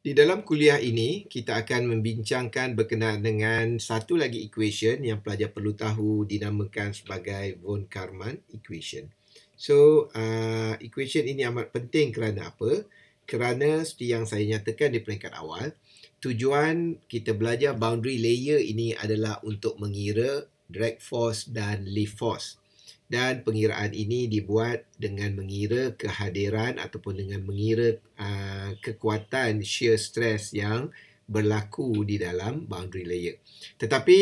Di dalam kuliah ini, kita akan membincangkan berkenaan dengan satu lagi equation yang pelajar perlu tahu dinamakan sebagai von Karman equation. So, equation ini amat penting kerana apa? Kerana seperti yang saya nyatakan di peringkat awal, tujuan kita belajar boundary layer ini adalah untuk mengira drag force dan lift force. Dan pengiraan ini dibuat dengan mengira kehadiran ataupun dengan mengira kekuatan shear stress yang berlaku di dalam boundary layer. Tetapi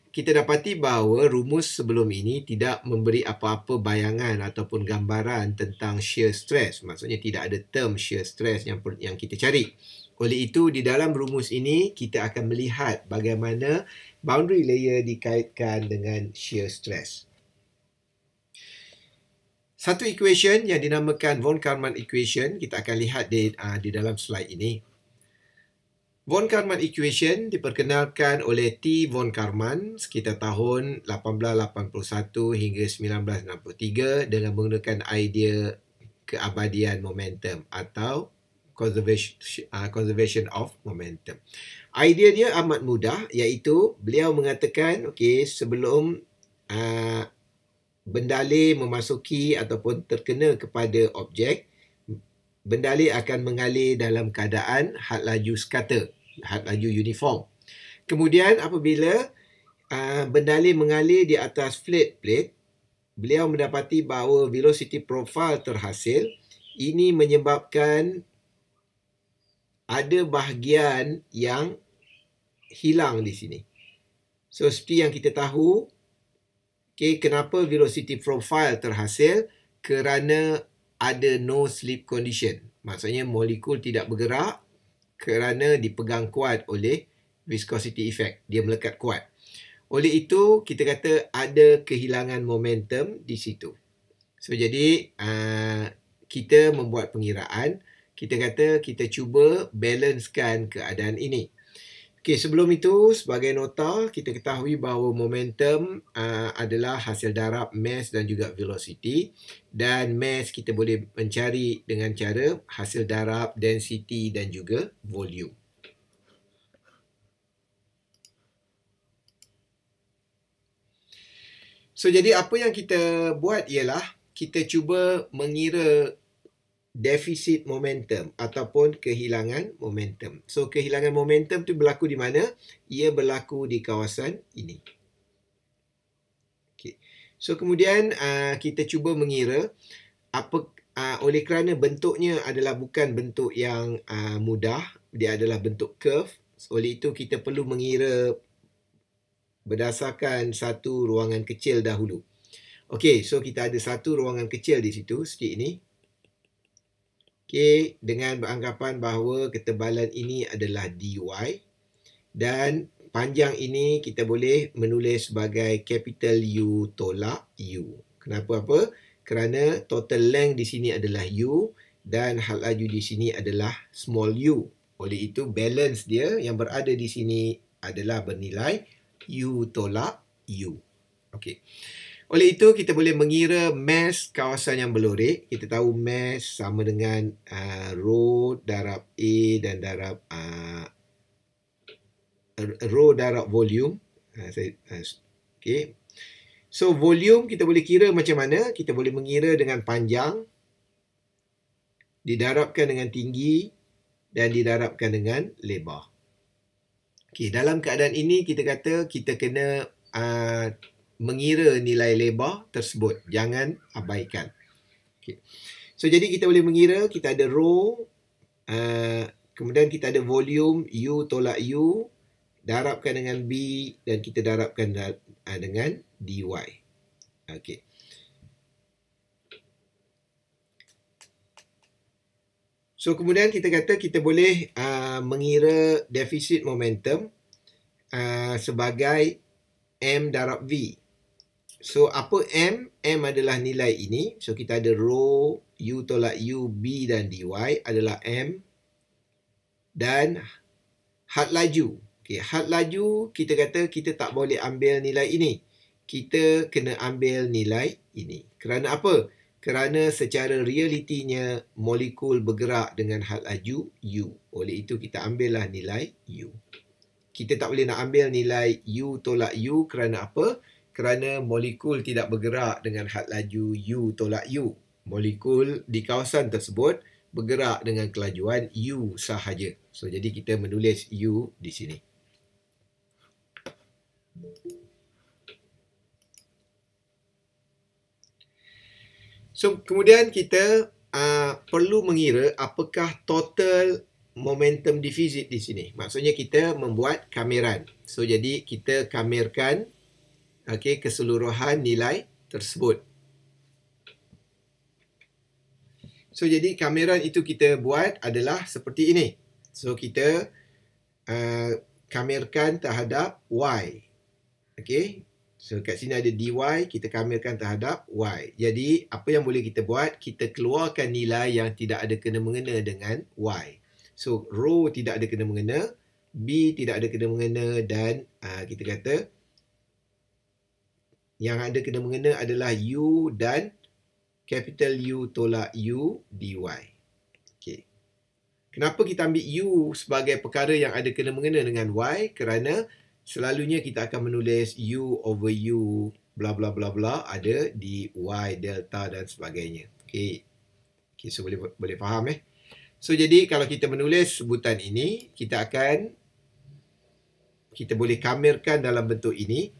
kita dapati bahawa rumus sebelum ini tidak memberi apa-apa bayangan ataupun gambaran tentang shear stress. Maksudnya tidak ada term shear stress yang kita cari. Oleh itu, di dalam rumus ini kita akan melihat bagaimana boundary layer dikaitkan dengan shear stress. Satu equation yang dinamakan von Karman equation, kita akan lihat di dalam slide ini. Von Karman equation diperkenalkan oleh T. von Karman sekitar tahun 1881 hingga 1963 dengan menggunakan idea keabadian momentum atau conservation of momentum. Idea dia amat mudah, iaitu beliau mengatakan, sebelum bendalai memasuki ataupun terkena kepada objek, bendalai akan mengalir dalam keadaan had laju scatter, had laju uniform. Kemudian apabila bendalai mengalir di atas flat plate, beliau mendapati bahawa velocity profile terhasil. Ini menyebabkan ada bahagian yang hilang di sini. So seperti yang kita tahu, kenapa velocity profile terhasil? Kerana ada no slip condition. Maksudnya molekul tidak bergerak kerana dipegang kuat oleh viscosity effect. Dia melekat kuat. Oleh itu, kita kata ada kehilangan momentum di situ. So, jadi kita membuat pengiraan. Kita kata kita cuba balancekan keadaan ini. Sebelum itu, sebagai nota, kita ketahui bahawa momentum adalah hasil darab mass dan juga velocity. Dan mass kita boleh mencari dengan cara hasil darab density dan juga volume. So, jadi apa yang kita buat ialah kita cuba mengira defisit momentum ataupun kehilangan momentum. So, kehilangan momentum tu berlaku di mana? Ia berlaku di kawasan ini. So, kemudian kita cuba mengira oleh kerana bentuknya adalah bukan bentuk yang mudah, dia adalah bentuk curve. Oleh itu, kita perlu mengira berdasarkan satu ruangan kecil dahulu. So kita ada satu ruangan kecil di situ, seperti ini. Dengan beranggapan bahawa ketebalan ini adalah dy dan panjang ini kita boleh menulis sebagai capital U tolak U. Kenapa apa? Kerana total length di sini adalah U dan had laju di sini adalah small u. Oleh itu balance dia yang berada di sini adalah bernilai U tolak U. Oleh itu, kita boleh mengira mass kawasan yang berlorek. Kita tahu mass sama dengan rho darab A dan darab rho darab volume. So, volume kita boleh kira macam mana? Kita boleh mengira dengan panjang, didarabkan dengan tinggi, dan didarabkan dengan lebar. Dalam keadaan ini, kita kata kita kena mengira nilai lebar tersebut. Jangan abaikan. So, jadi kita boleh mengira, kita ada rho, kemudian kita ada volume, U tolak U, darabkan dengan B, dan kita darabkan dengan dy. So, kemudian kita kata kita boleh mengira defisit momentum sebagai M darab V. So, apa M? M adalah nilai ini. So, kita ada rho, U tolak U, B dan dy adalah M. Dan had laju. Had laju, kita kata kita tak boleh ambil nilai ini. Kita kena ambil nilai ini. Kerana apa? kerana secara realitinya molekul bergerak dengan had laju U. Oleh itu kita ambillah nilai U. Kita tak boleh nak ambil nilai U tolak U kerana apa? Kerana molekul tidak bergerak dengan had laju U tolak U. Molekul di kawasan tersebut bergerak dengan kelajuan U sahaja. So, jadi kita menulis U di sini. So, kemudian kita perlu mengira apakah total momentum deficit di sini. Maksudnya kita membuat kameran. So, jadi kita kamerkan keseluruhan nilai tersebut. So, jadi kameran itu kita buat adalah seperti ini. So, kita kamerkan terhadap Y. Okey. So, kat sini ada dy, kita kamerkan terhadap y. Jadi, apa yang boleh kita buat? Kita keluarkan nilai yang tidak ada kena-mengena dengan y. So, rho tidak ada kena-mengena, b tidak ada kena-mengena dan kita kata yang ada kena-mengena adalah u dan capital U tolak U dy. Okey. Kenapa kita ambil u sebagai perkara yang ada kena-mengena dengan y? Kerana selalunya kita akan menulis U over U bla bla bla bla ada di Y delta dan sebagainya. Okey. Okey, so boleh faham So jadi kalau kita menulis sebutan ini, kita boleh kamerkan dalam bentuk ini.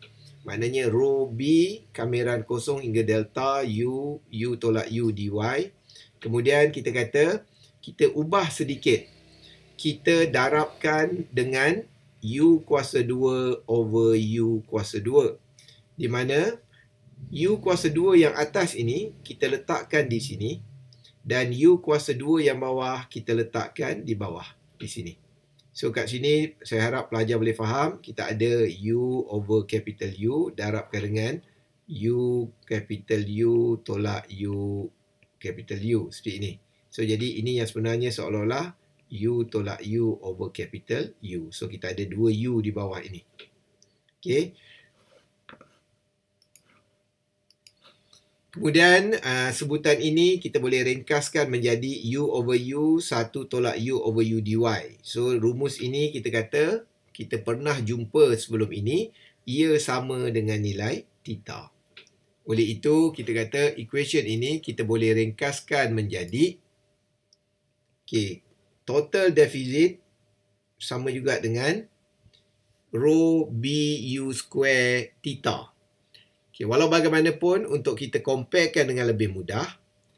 Maknanya rho B kameran kosong hingga delta U tolak U dy. Kemudian kita kata kita ubah sedikit. Kita darabkan dengan U kuasa 2 over U kuasa 2. Di mana U kuasa 2 yang atas ini kita letakkan di sini dan U kuasa 2 yang bawah kita letakkan di bawah di sini. So kat sini saya harap pelajar boleh faham, kita ada U over capital U darabkan dengan U capital U tolak U capital U seperti ini. So jadi ini yang sebenarnya seolah-olah U tolak U over capital U. So, kita ada 2 U di bawah ini. Okey. Kemudian, sebutan ini kita boleh ringkaskan menjadi U over U, 1 tolak U over U dy. So, rumus ini kita kata, kita pernah jumpa sebelum ini, ia sama dengan nilai theta. Oleh itu, kita kata equation ini kita boleh ringkaskan menjadi, total deficit sama juga dengan rho BU square theta. Okay, walau bagaimanapun, untuk kita comparekan dengan lebih mudah,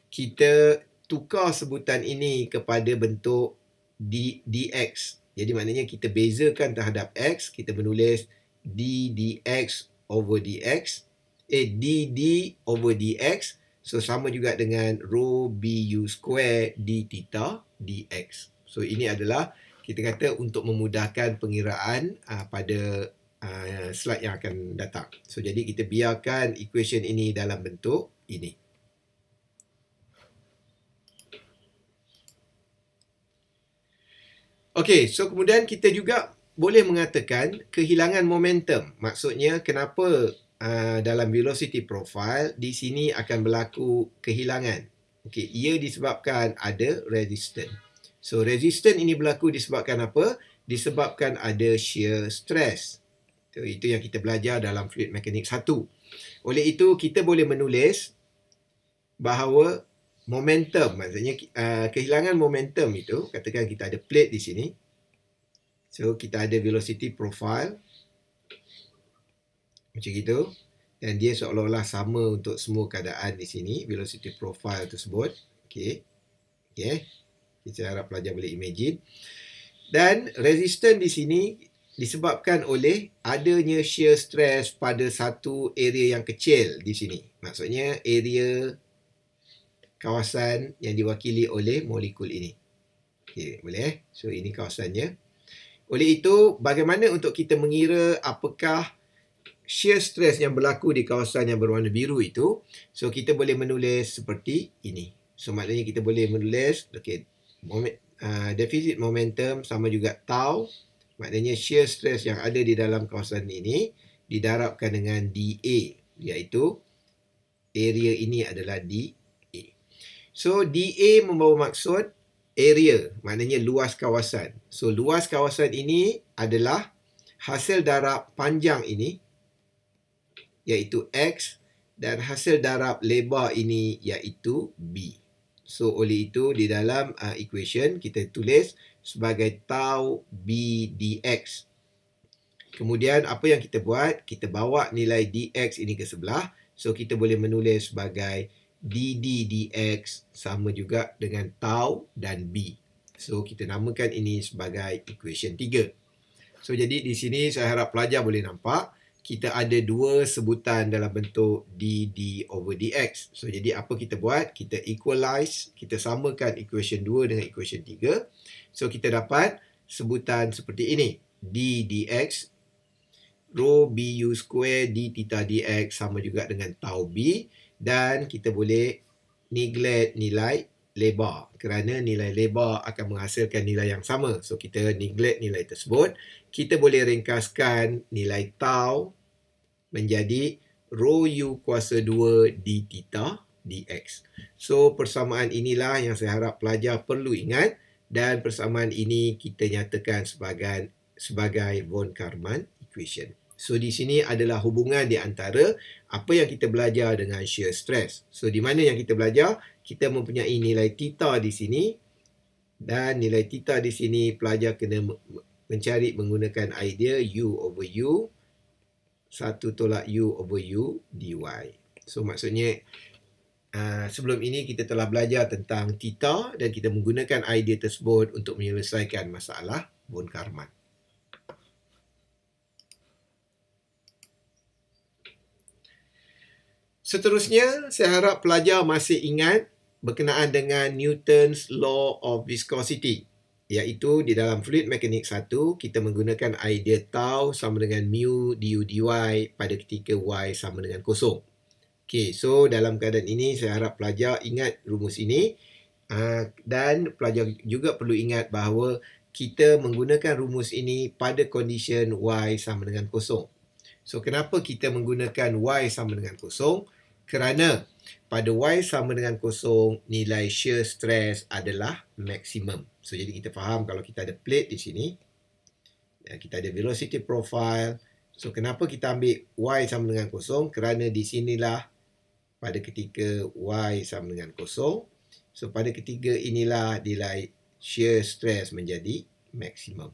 kita tukar sebutan ini kepada bentuk dx. Jadi maknanya kita bezakan terhadap x, kita menulis ddx over dx, dd over dx, so sama juga dengan rho BU square d theta dx. So, ini adalah kita kata untuk memudahkan pengiraan pada slide yang akan datang. So, jadi kita biarkan equation ini dalam bentuk ini. Okey, so kemudian kita juga boleh mengatakan kehilangan momentum. Maksudnya kenapa dalam velocity profile di sini akan berlaku kehilangan. Okey, ia disebabkan ada resistance. So, resistance ini berlaku disebabkan apa? Disebabkan ada shear stress. So, itu yang kita belajar dalam fluid mechanics 1. Oleh itu, kita boleh menulis bahawa momentum, maksudnya kehilangan momentum itu, katakan kita ada plate di sini. So, kita ada velocity profile. Macam itu. Dan dia seolah-olah sama untuk semua keadaan di sini, velocity profile tersebut. Okey. Okey. Kita harap pelajar boleh imagine. Dan resistance di sini disebabkan oleh adanya shear stress pada satu area yang kecil di sini. Maksudnya area kawasan yang diwakili oleh molekul ini. Okey, boleh So, ini kawasannya. Oleh itu, bagaimana untuk kita mengira apakah shear stress yang berlaku di kawasan yang berwarna biru itu? So, kita boleh menulis seperti ini. So, maknanya kita boleh menulis, deficit momentum sama juga tau, maknanya shear stress yang ada di dalam kawasan ini didarabkan dengan dA, iaitu area ini adalah dA. So DA membawa maksud area, maknanya luas kawasan. So luas kawasan ini adalah hasil darab panjang ini, iaitu X, dan hasil darab lebar ini iaitu B. So oleh itu di dalam equation kita tulis sebagai tau B dx. Kemudian apa yang kita buat? Kita bawa nilai dx ini ke sebelah. So kita boleh menulis sebagai dd dx sama juga dengan tau dan b. So kita namakan ini sebagai equation 3. So jadi di sini saya harap pelajar boleh nampak kita ada dua sebutan dalam bentuk dd over dx. So jadi apa kita buat? Kita equalize, kita samakan equation 2 dengan equation 3. So kita dapat sebutan seperti ini. d dx rho bu square d theta dx sama juga dengan tau b, dan kita boleh neglect nilai lebar kerana nilai lebar akan menghasilkan nilai yang sama. So kita neglect nilai tersebut. Kita boleh ringkaskan nilai tau menjadi rho u kuasa 2 d theta dx. So persamaan inilah yang saya harap pelajar perlu ingat, dan persamaan ini kita nyatakan sebagai von Karman equation. So di sini adalah hubungan di antara apa yang kita belajar dengan shear stress. So di mana yang kita belajar? Kita mempunyai nilai theta di sini, dan nilai theta di sini pelajar kena mencari menggunakan idea u over u 1 tolak u over u dy. So maksudnya sebelum ini kita telah belajar tentang theta dan kita menggunakan idea tersebut untuk menyelesaikan masalah von Karman. Seterusnya, saya harap pelajar masih ingat berkenaan dengan Newton's Law of Viscosity, iaitu di dalam fluid mekanik 1, kita menggunakan idea tau sama dengan mu du dy pada ketika y sama dengan kosong. Okey, so dalam keadaan ini saya harap pelajar ingat rumus ini, dan pelajar juga perlu ingat bahawa kita menggunakan rumus ini pada condition y sama dengan kosong. So kenapa kita menggunakan y sama dengan kosong? Kerana pada y sama dengan kosong, nilai shear stress adalah maksimum. So jadi kita faham kalau kita ada plate di sini, kita ada velocity profile. So kenapa kita ambil y sama dengan kosong? Kerana di sinilah pada ketika y sama dengan kosong, so pada ketiga inilah nilai shear stress menjadi maksimum.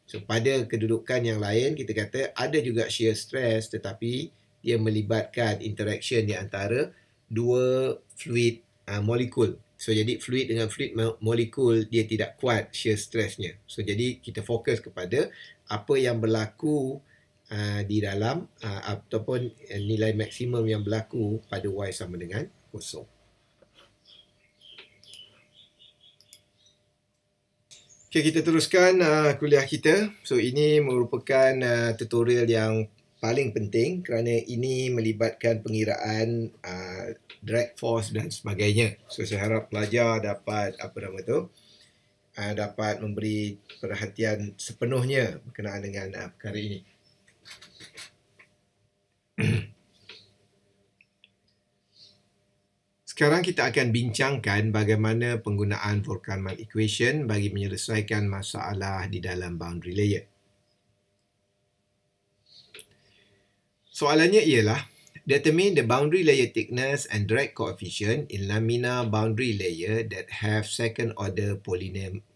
So pada kedudukan yang lain kita kata ada juga shear stress, tetapi dia melibatkan interaction di antara dua fluid molekul. So jadi fluid dengan fluid molekul dia tidak kuat shear stressnya. So jadi kita fokus kepada apa yang berlaku di dalam ataupun nilai maksimum yang berlaku pada y sama dengan kosong. Okay, kita teruskan kuliah kita. So ini merupakan tutorial yang paling penting kerana ini melibatkan pengiraan drag force dan sebagainya. So saya harap pelajar dapat dapat memberi perhatian sepenuhnya berkenaan dengan perkara ini. Sekarang kita akan bincangkan bagaimana penggunaan von Karman equation bagi menyelesaikan masalah di dalam boundary layer. Soalannya ialah, determine the boundary layer thickness and drag coefficient in laminar boundary layer that have second order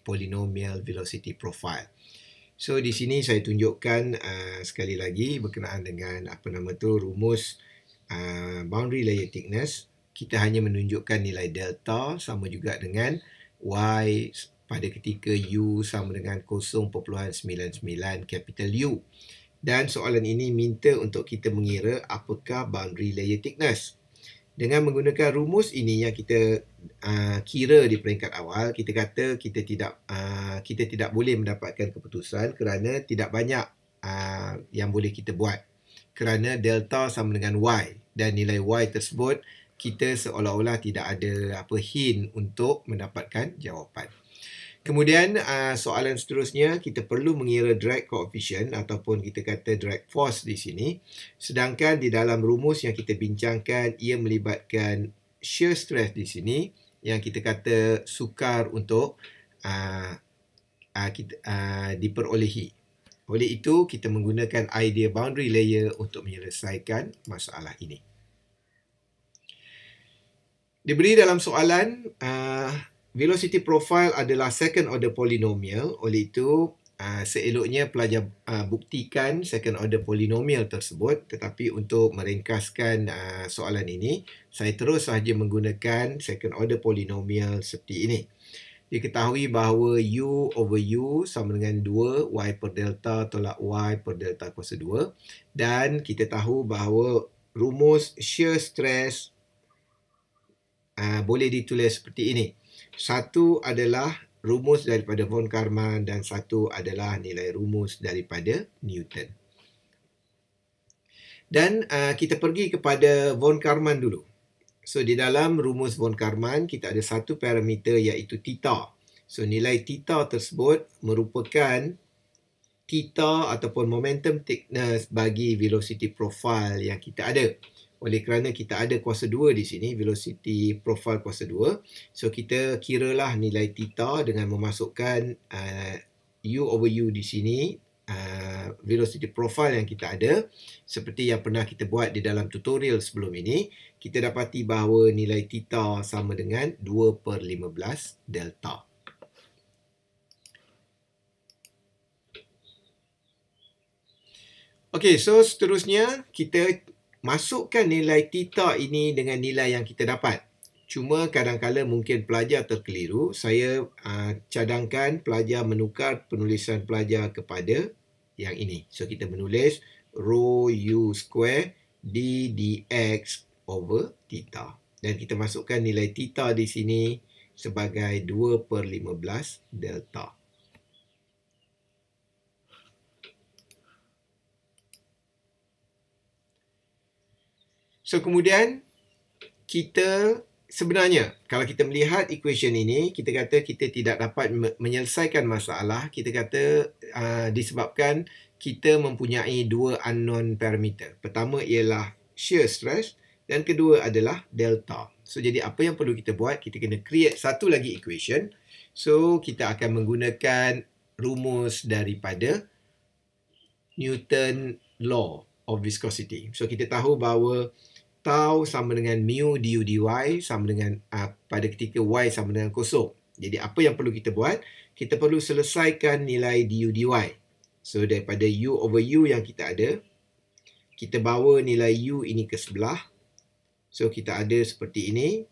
polynomial velocity profile. So di sini saya tunjukkan sekali lagi berkenaan dengan rumus boundary layer thickness. Kita hanya menunjukkan nilai delta sama juga dengan y pada ketika u sama dengan 0.99 capital U. Dan soalan ini minta untuk kita mengira apakah boundary layer thickness. Dengan menggunakan rumus ini yang kita kira di peringkat awal, kita kata kita tidak boleh mendapatkan keputusan kerana tidak banyak yang boleh kita buat. Kerana delta sama dengan y dan nilai y tersebut kita seolah-olah tidak ada hint untuk mendapatkan jawapan. Kemudian soalan seterusnya, kita perlu mengira drag coefficient ataupun kita kata drag force di sini. Sedangkan di dalam rumus yang kita bincangkan, ia melibatkan shear stress di sini yang kita kata sukar untuk diperolehi. Oleh itu, kita menggunakan idea boundary layer untuk menyelesaikan masalah ini. Diberi dalam soalan, velocity profile adalah second order polynomial. Oleh itu, seeloknya pelajar buktikan second order polynomial tersebut. Tetapi untuk meringkaskan soalan ini, saya terus sahaja menggunakan second order polynomial seperti ini. Diketahui bahawa U over U sama dengan 2 Y per delta tolak Y per delta kuasa 2. Dan kita tahu bahawa rumus shear stress boleh ditulis seperti ini. Satu adalah rumus daripada von Karman dan satu adalah nilai rumus daripada Newton. Dan kita pergi kepada von Karman dulu. So, di dalam rumus von Karman, kita ada satu parameter iaitu theta. So, nilai theta tersebut merupakan theta ataupun momentum thickness bagi velocity profile yang kita ada. Oleh kerana kita ada kuasa 2 di sini, velocity profile kuasa 2. So, kita kiralah nilai theta dengan memasukkan U over U di sini, velocity profile yang kita ada. Seperti yang pernah kita buat di dalam tutorial sebelum ini, kita dapati bahawa nilai theta sama dengan 2/15 delta. Okey, so seterusnya kita masukkan nilai theta ini dengan nilai yang kita dapat. Cuma kadang-kadang mungkin pelajar terkeliru. Saya cadangkan pelajar menukar penulisan pelajar kepada yang ini. So, kita menulis rho U square d dx over theta. Dan kita masukkan nilai theta di sini sebagai 2/15 delta. So, kemudian kita sebenarnya kalau kita melihat equation ini, kita kata kita tidak dapat menyelesaikan masalah. Kita kata disebabkan kita mempunyai dua unknown parameter. Pertama ialah shear stress dan kedua adalah delta. So, jadi apa yang perlu kita buat? Kita kena create satu lagi equation. So, kita akan menggunakan rumus daripada Newton Law of Viscosity. So, kita tahu bahawa tau sama dengan mu du dy sama dengan pada ketika y sama dengan kosong. Jadi apa yang perlu kita buat? Kita perlu selesaikan nilai du dy. So daripada u over u yang kita ada, kita bawa nilai u ini ke sebelah. So kita ada seperti ini.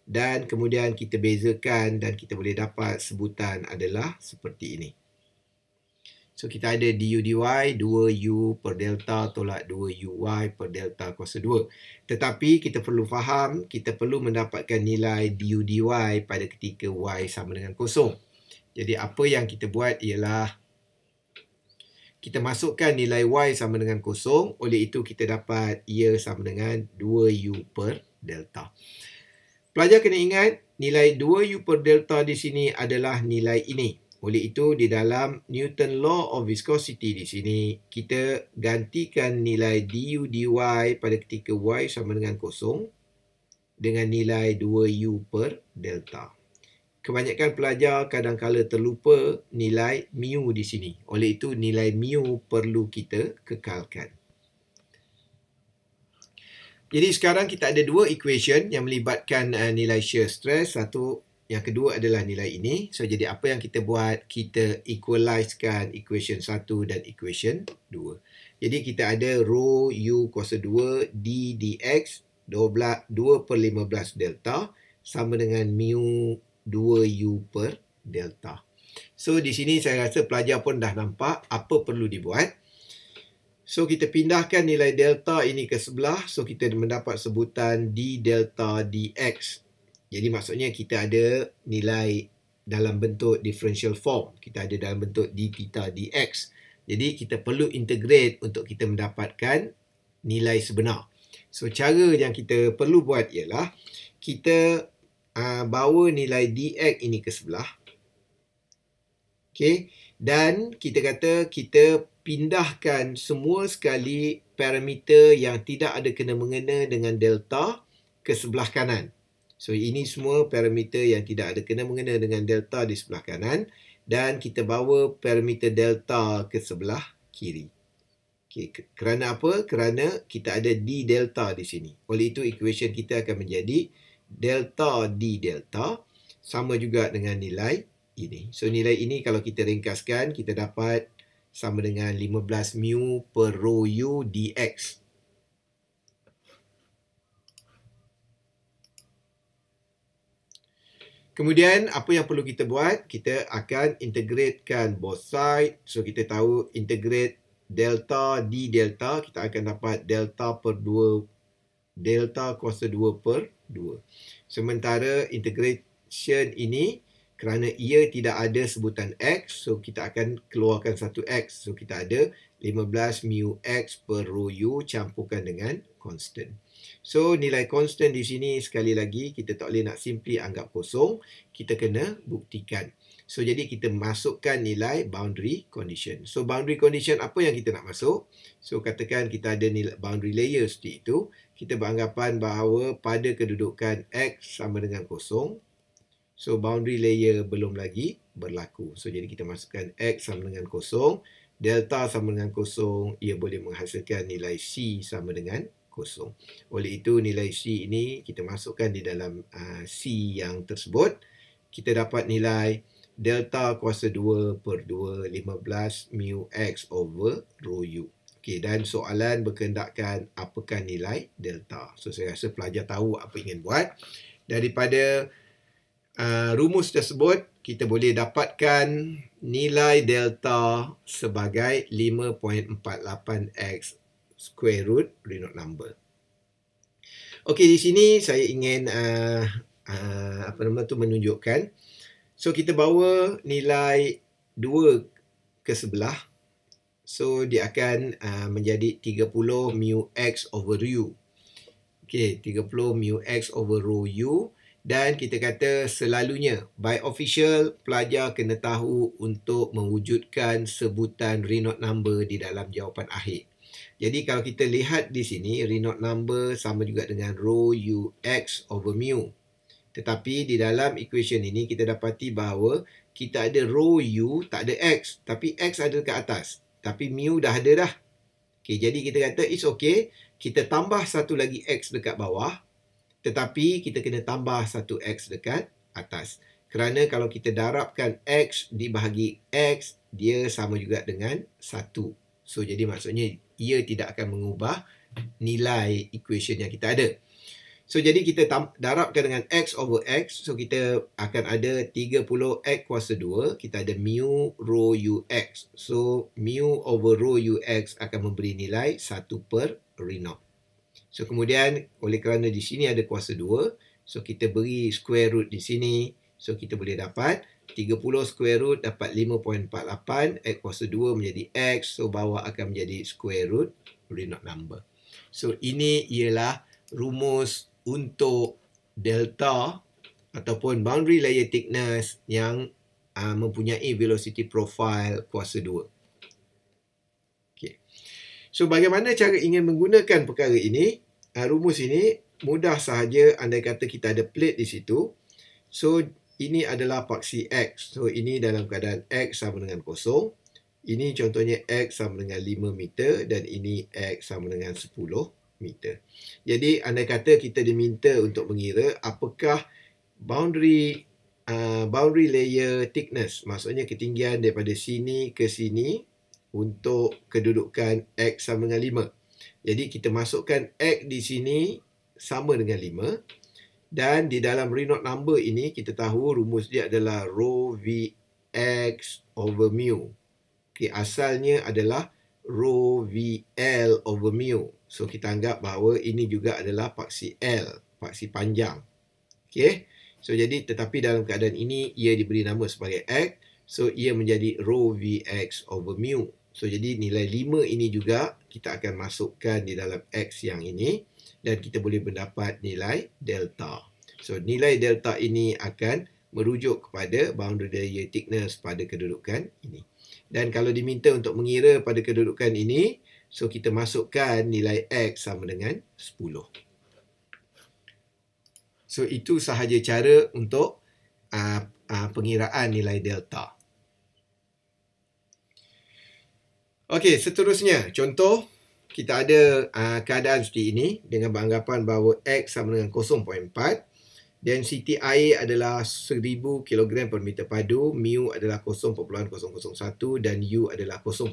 Dan kemudian kita bezakan dan kita boleh dapat sebutan adalah seperti ini. So, kita ada du dy 2u per delta tolak 2uy per delta kuasa 2. Tetapi kita perlu faham, kita perlu mendapatkan nilai du dy pada ketika y sama dengan kosong. Jadi, apa yang kita buat ialah kita masukkan nilai y sama dengan kosong. Oleh itu, kita dapat ia sama dengan 2u per delta. Pelajar kena ingat, nilai 2u per delta di sini adalah nilai ini. Oleh itu, di dalam Newton Law of Viscosity di sini, kita gantikan nilai du dy pada ketika y sama dengan kosong dengan nilai 2u per delta. Kebanyakan pelajar kadang-kala terlupa nilai mu di sini. Oleh itu, nilai mu perlu kita kekalkan. Jadi, sekarang kita ada dua equation yang melibatkan nilai shear stress. Yang kedua adalah nilai ini. So, jadi apa yang kita buat? Kita equalizekan equation 1 dan equation 2. Jadi, kita ada rho u kuasa 2 d dx 2/15 delta sama dengan mu 2u per delta. So, di sini saya rasa pelajar pun dah nampak apa perlu dibuat. So, kita pindahkan nilai delta ini ke sebelah. So, kita mendapat sebutan d delta dx. Jadi maksudnya kita ada nilai dalam bentuk differential form. Kita ada dalam bentuk d theta dx. Jadi kita perlu integrate untuk kita mendapatkan nilai sebenar. So cara yang kita perlu buat ialah kita bawa nilai dx ini ke sebelah. Okay. Dan kita kata kita pindahkan semua sekali parameter yang tidak ada kena-mengena dengan delta ke sebelah kanan. So ini semua parameter yang tidak ada kena-mengena dengan delta di sebelah kanan dan kita bawa parameter delta ke sebelah kiri. Okay, kerana apa? Kerana kita ada d delta di sini. Oleh itu equation kita akan menjadi delta d delta sama juga dengan nilai ini. So nilai ini kalau kita ringkaskan kita dapat sama dengan 15 mu per rho u dx. Kemudian apa yang perlu kita buat? Kita akan integratekan both side. So kita tahu integrate delta d delta, kita akan dapat delta per 2 delta kuasa 2 per 2. Sementara integration ini kerana ia tidak ada sebutan x, so kita akan keluarkan satu x. So kita ada 15 mu x per rho u campurkan dengan constant. So nilai constant di sini sekali lagi kita tak boleh nak simply anggap kosong, kita kena buktikan. So jadi kita masukkan nilai boundary condition. So boundary condition apa yang kita nak masuk? So katakan kita ada nilai boundary layer seperti itu, kita beranggapan bahawa pada kedudukan x sama dengan kosong, so boundary layer belum lagi berlaku. So jadi kita masukkan x sama dengan kosong, delta sama dengan kosong, ia boleh menghasilkan nilai c sama dengan kosong. Oleh itu nilai c ini kita masukkan di dalam c yang tersebut. Kita dapat nilai delta kuasa 2 per 2 15 mu x over rho u. Okey, dan soalan berkehendakkan apakah nilai delta. So saya rasa pelajar tahu apa ingin buat. Daripada rumus tersebut kita boleh dapatkan nilai delta sebagai 5.48x square root Reynolds number. Okey, di sini saya ingin menunjukkan. So kita bawa nilai 2 ke sebelah. So dia akan menjadi 30 mu x over u. Okey, 30 mu x over rho u. Dan kita kata selalunya by official pelajar kena tahu untuk mewujudkan sebutan Reynolds number di dalam jawapan akhir. Jadi kalau kita lihat di sini, Reynolds number sama juga dengan rho u x over mu. Tetapi di dalam equation ini kita dapati bahawa kita ada rho u, tak ada x. Tapi x ada dekat atas. Tapi mu dah ada dah. Okay, jadi kita kata it's okay. Kita tambah satu lagi x dekat bawah. Tetapi kita kena tambah satu x dekat atas. Kerana kalau kita darabkan x dibahagi x, dia sama juga dengan 1. So jadi maksudnya ia tidak akan mengubah nilai equation yang kita ada. So jadi kita darabkan dengan x over x. So kita akan ada 30 x kuasa 2. Kita ada mu rho u x. So mu over rho u x akan memberi nilai 1 per Reynolds. So kemudian oleh kerana di sini ada kuasa 2. So kita beri square root di sini. So kita boleh dapat 30 square root dapat 5.48. X kuasa 2 menjadi x. So bawah akan menjadi square root Reynolds number. So ini ialah rumus untuk delta ataupun boundary layer thickness yang mempunyai velocity profile kuasa 2. Okay. So bagaimana cara ingin menggunakan perkara ini? Rumus ini mudah sahaja andai kata kita ada plate di situ. So ini adalah paksi x. So ini dalam keadaan x sama dengan kosong. Ini contohnya x sama dengan 5 meter dan ini x sama dengan 10 meter. Jadi andai kata kita diminta untuk mengira apakah boundary layer thickness, maksudnya ketinggian daripada sini ke sini untuk kedudukan x sama dengan 5. Jadi kita masukkan x di sini sama dengan 5. Dan di dalam Reynolds number ini kita tahu rumus dia adalah rho Vx over mu. Okay, asalnya adalah rho Vl over mu. So kita anggap bahawa ini juga adalah paksi L, paksi panjang. Okay. So jadi tetapi dalam keadaan ini ia diberi nama sebagai x. So ia menjadi rho Vx over mu. So jadi nilai 5 ini juga kita akan masukkan di dalam x yang ini dan kita boleh mendapat nilai delta. So nilai delta ini akan merujuk kepada boundary layer thickness pada kedudukan ini. Dan kalau diminta untuk mengira pada kedudukan ini, so kita masukkan nilai x sama dengan 10. So itu sahaja cara untuk pengiraan nilai delta. Okey, seterusnya contoh kita ada keadaan seperti ini dengan beranggapan bahawa X sama dengan 0.4, density air adalah 1000 kg per meter padu, mu adalah 0.001 dan U adalah 0.2.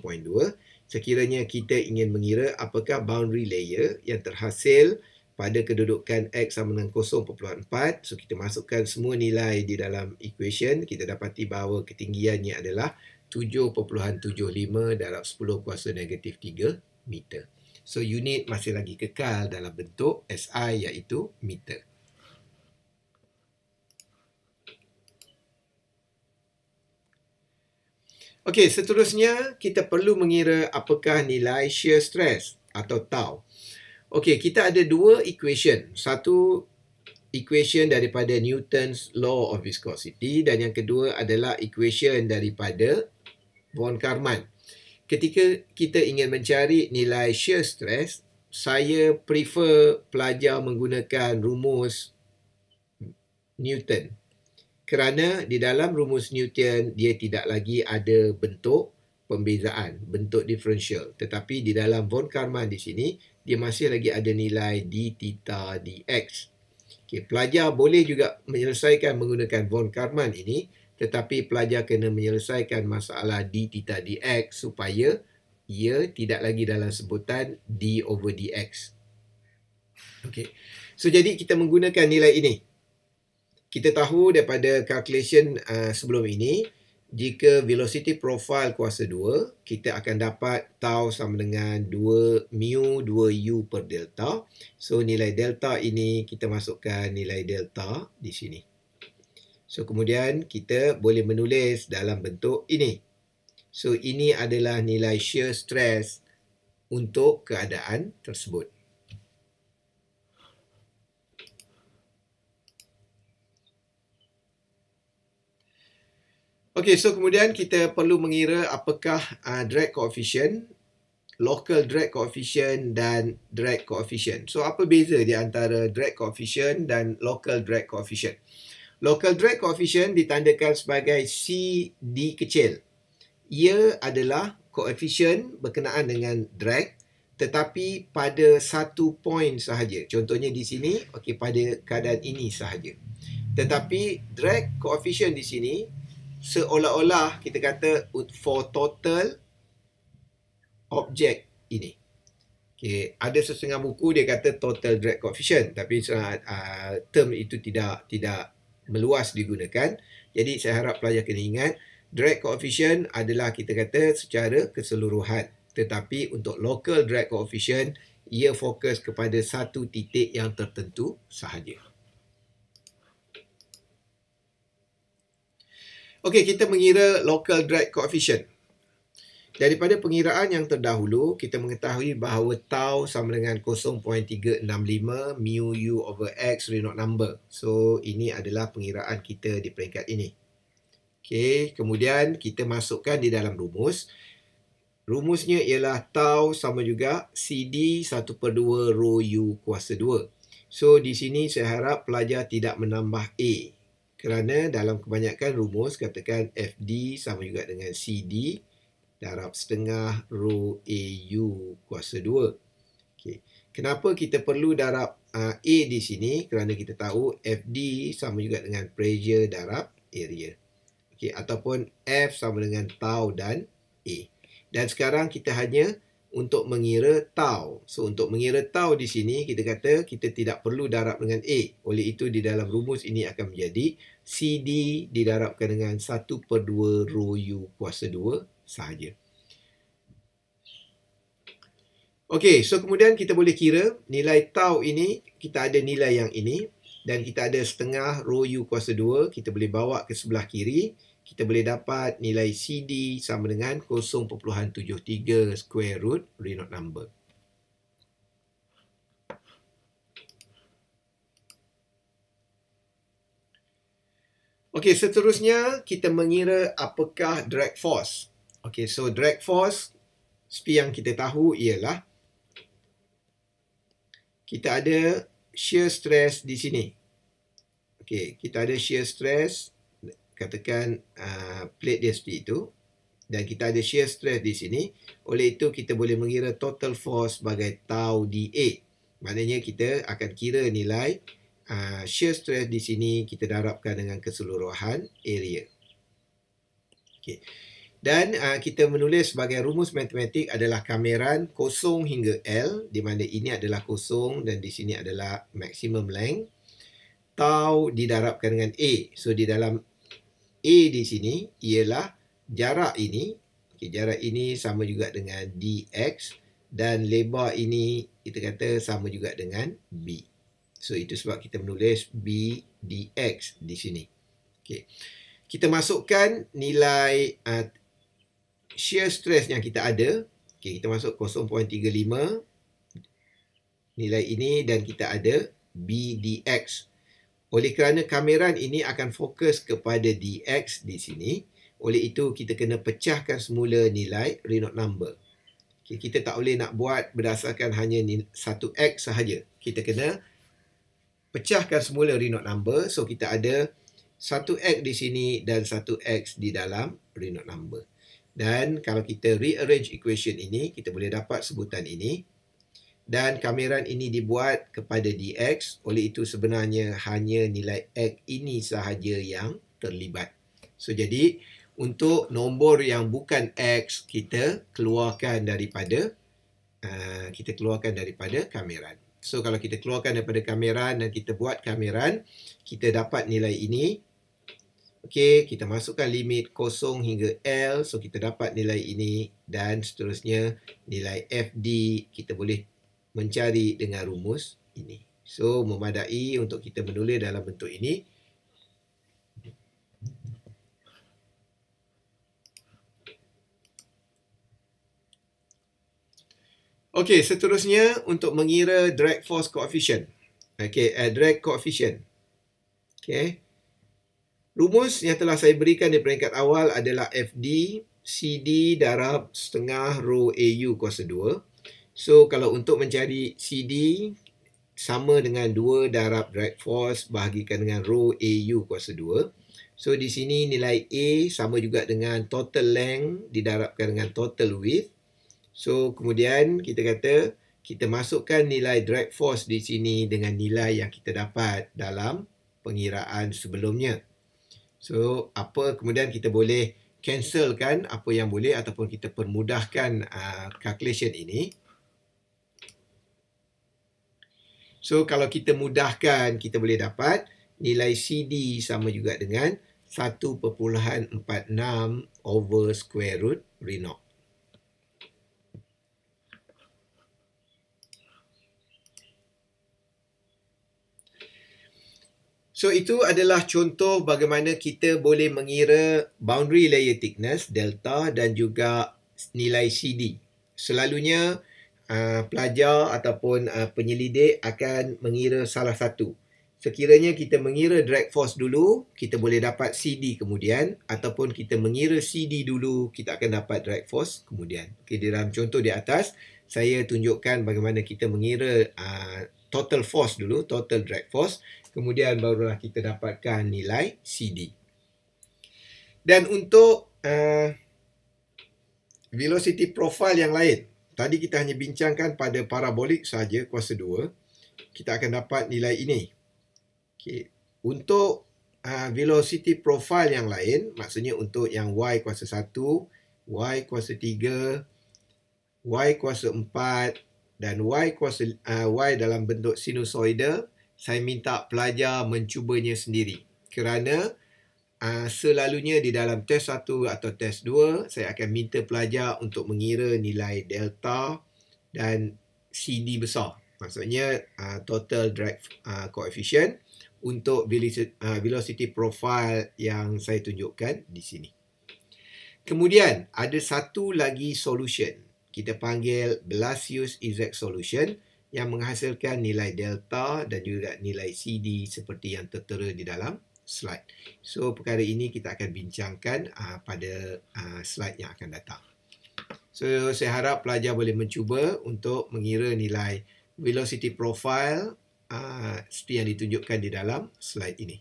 Sekiranya kita ingin mengira apakah boundary layer yang terhasil pada kedudukan X sama dengan 0.4, so kita masukkan semua nilai di dalam equation, kita dapati bahawa ketinggiannya adalah 7.75 darab 10 kuasa negatif 3 meter. So unit masih lagi kekal dalam bentuk SI iaitu meter. Okey, seterusnya kita perlu mengira apakah nilai shear stress atau tau. Okey, kita ada dua equation. Satu equation daripada Newton's Law of Viscosity dan yang kedua adalah equation daripada von Karman. Ketika kita ingin mencari nilai shear stress, saya prefer pelajar menggunakan rumus Newton. Kerana di dalam rumus Newton, dia tidak lagi ada bentuk pembezaan, bentuk differential. Tetapi di dalam von Karman di sini, dia masih lagi ada nilai d theta dx. Okay, pelajar boleh juga menyelesaikan menggunakan von Karman ini, tetapi pelajar kena menyelesaikan masalah d theta dx supaya ia tidak lagi dalam sebutan d over dx. Okay. So, jadi kita menggunakan nilai ini. Kita tahu daripada calculation sebelum ini, jika velocity profile kuasa 2, kita akan dapat tau sama dengan 2 mu 2u per delta. So, nilai delta ini kita masukkan nilai delta di sini. So, kemudian kita boleh menulis dalam bentuk ini. So, ini adalah nilai shear stress untuk keadaan tersebut. Okey, so kemudian kita perlu mengira apakah drag coefficient, local drag coefficient dan drag coefficient. So, apa beza di antara drag coefficient dan local drag coefficient? Local drag coefficient ditandakan sebagai CD kecil. Ia adalah koefisien berkenaan dengan drag tetapi pada satu point sahaja. Contohnya di sini, okey, pada keadaan ini sahaja. Tetapi drag coefficient di sini seolah-olah kita kata for total objek ini. Okay. Ada setengah buku dia kata total drag coefficient, tapi term itu tidak meluas digunakan. Jadi saya harap pelajar kena ingat, drag coefficient adalah kita kata secara keseluruhan. Tetapi untuk local drag coefficient, ia fokus kepada satu titik yang tertentu sahaja. Okey, kita mengira local drag coefficient. Daripada pengiraan yang terdahulu, kita mengetahui bahawa tau sama dengan 0.365 mu u over x Reynolds number. So, ini adalah pengiraan kita di peringkat ini. Okey, kemudian kita masukkan di dalam rumus. Rumusnya ialah tau sama juga CD 1/2 rho u kuasa 2. So, di sini saya harap pelajar tidak menambah A. Kerana dalam kebanyakan rumus katakan FD sama juga dengan CD darab setengah rho AU kuasa 2. Okay. Kenapa kita perlu darab A di sini? Kerana kita tahu FD sama juga dengan pressure darab area. Okay. Ataupun F sama dengan tau dan A. Dan sekarang kita hanya untuk mengira tau. So, untuk mengira tau di sini, kita kata kita tidak perlu darab dengan A. Oleh itu, di dalam rumus ini akan menjadi CD didarabkan dengan 1/2 rho U kuasa 2 sahaja. Okey, so kemudian kita boleh kira nilai tau ini, kita ada nilai yang ini. Dan kita ada setengah rho U kuasa 2, kita boleh bawa ke sebelah kiri. Kita boleh dapat nilai CD sama dengan 0.73 square root Reynolds number. Okey, seterusnya kita mengira apakah drag force. Okey, so drag force seperti yang kita tahu ialah kita ada shear stress di sini. Okey, kita ada shear stress, katakan plate dia seperti itu. Dan kita ada shear stress di sini. Oleh itu, kita boleh mengira total force sebagai tau dA. Maknanya kita akan kira nilai shear stress di sini kita darabkan dengan keseluruhan area. Okay. Dan kita menulis sebagai rumus matematik adalah kameran kosong hingga L, di mana ini adalah kosong dan di sini adalah maximum length. Tau didarabkan dengan A. So, di dalam A di sini ialah jarak ini. Okay, jarak ini sama juga dengan dx. Dan lebar ini kita kata sama juga dengan B. So, itu sebab kita menulis B dx di sini. Okay. Kita masukkan nilai shear stress yang kita ada. Okay, kita masuk 0.35. Nilai ini dan kita ada B dx. Oleh kerana kameran ini akan fokus kepada dx di sini. Oleh itu, kita kena pecahkan semula nilai Reynolds number. Okay, kita tak boleh nak buat berdasarkan hanya 1x sahaja. Kita kena pecahkan semula Reynolds number. So, kita ada 1x di sini dan 1x di dalam Reynolds number. Dan kalau kita rearrange equation ini, kita boleh dapat sebutan ini. Dan kameran ini dibuat kepada dx. Oleh itu, sebenarnya hanya nilai x ini sahaja yang terlibat. So, jadi untuk nombor yang bukan x, kita keluarkan daripada kameran. So, kalau kita keluarkan daripada kameran dan kita buat kameran, kita dapat nilai ini. Okey, kita masukkan limit 0 hingga L. So, kita dapat nilai ini dan seterusnya nilai FD kita boleh mencari dengan rumus ini. So, memadai untuk kita menulis dalam bentuk ini. Okey, seterusnya untuk mengira drag force coefficient. Okey, drag coefficient. Okey. Rumus yang telah saya berikan di peringkat awal adalah FD CD darab setengah rho AU kuasa 2. So, kalau untuk mencari CD sama dengan 2 darab drag force bahagikan dengan rho AU kuasa 2. So, di sini nilai A sama juga dengan total length didarabkan dengan total width. So, kemudian kita kata kita masukkan nilai drag force di sini dengan nilai yang kita dapat dalam pengiraan sebelumnya. So, kemudian kita boleh cancelkan apa yang boleh ataupun kita permudahkan calculation ini. So, kalau kita mudahkan, kita boleh dapat nilai CD sama juga dengan 1.46 over square root Reynolds. So, itu adalah contoh bagaimana kita boleh mengira boundary layer thickness, delta dan juga nilai CD. Selalunya, pelajar ataupun penyelidik akan mengira salah satu. Sekiranya kita mengira drag force dulu, kita boleh dapat CD kemudian. Ataupun kita mengira CD dulu, kita akan dapat drag force kemudian. Okay, dalam contoh di atas, saya tunjukkan bagaimana kita mengira total force dulu, total drag force. Kemudian barulah kita dapatkan nilai CD. Dan untuk velocity profile yang lain, tadi kita hanya bincangkan pada parabolik saja kuasa 2. Kita akan dapat nilai ini. Okay. Untuk velocity profile yang lain, maksudnya untuk yang Y kuasa 1, Y kuasa 3, Y kuasa 4 dan Y dalam bentuk sinusoidal, saya minta pelajar mencubanya sendiri. Kerana selalunya di dalam test 1 atau test 2, saya akan minta pelajar untuk mengira nilai delta dan CD besar. Maksudnya total drag coefficient untuk velocity profile yang saya tunjukkan di sini. Kemudian ada satu lagi solution. Kita panggil Blasius-Izek solution yang menghasilkan nilai delta dan juga nilai CD seperti yang tertera di dalam slide. So, perkara ini kita akan bincangkan pada slide yang akan datang. So, saya harap pelajar boleh mencuba untuk mengira nilai velocity profile seperti yang ditunjukkan di dalam slide ini.